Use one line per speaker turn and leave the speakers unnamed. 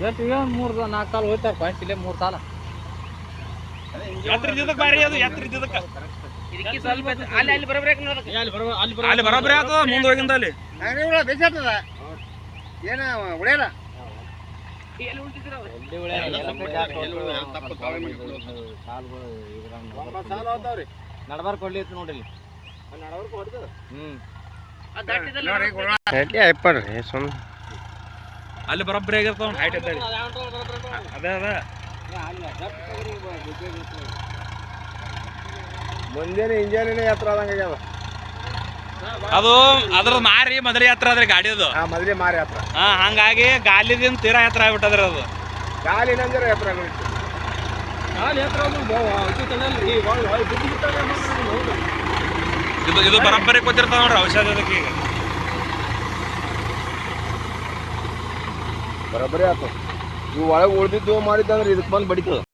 ಎಷ್ಟು ಈಗ 3-4 ಸಾಲ ಹೋಯ್ತಾರಪ್ಪ ಇಲ್ಲೇ 3 ಸಾಲ
ಎತ್ತರ ಇದ್ದಕ್ಕೆ ಬಾರಿ ಅದು ಎತ್ತರ ಇದ್ದಕ್ಕೆ
ಇದಕ್ಕೆ ಸ್ವಲ್ಪ ಅಲ್ಲಿ ಬರೋಬ್ರಿ
ಅಲ್ಲಿ ಬರೋಬ್ರಿ ಆಗ್ತದ ಮುಂದೆ ಹೋಗಿಂದ ಅಲ್ಲಿ
ಬೇಸಾಗ್ತದ ಏನ ಉಳಿಯಲ್ಲ
ಎಲ್ಲಿ ಉಳ್ತಿದ್ರ ನಡಬಾರ್ ಕೊಡ್ಲಿ ನೋಡ್ರಿ
ಅಲ್ಲಿ ಬರೋಬ್ರಿ ಆಗಿರ್ತಾವ ಹೈಟ್ ಇದ್ದಲ್ಲಿ ಅದೇ ಅದ
ಮುಂದೇನೆ ಇಂಜಾನಿನ ಯಾತ್ರ ಆದಂಗ ಆಗ್ಯಾವ
ಅದು ಅದ್ರ ಮಾರಿ ಮೊದಲ ಯಾತ್ರ ಅದ್ರಿ ಗಾಡಿ ಅದು
ಮೊದಲೇ ಮಾರಿ ಯಾತ್ರ
ಹಂಗಾಗಿ ಗಾಲಿದಿಂದ ತೀರಾ ಯಾತ್ರ ಆಗ್ಬಿಟ್ಟದ್ರಿ ಅದು
ಗಾಲಿನಂಜರ ಯಾತ್ರ
ಇದು ಬರೋಬ್ಬರಿ ಕೊಟ್ಟಿರ್ತಾವ ನೋಡ್ರಿ ಔಷಧ ಅದಕ್ಕೆ ಈಗ
ಬರೋಬ್ಬರಿ ಆತು ಇವು ಒಳಗೆ ಉಳ್ದಿದ್ದು ಮಾಡಿದ್ದಂದ್ರೆ ಇದಕ್ಕೆ ಬಂದು ಬಡಿತದ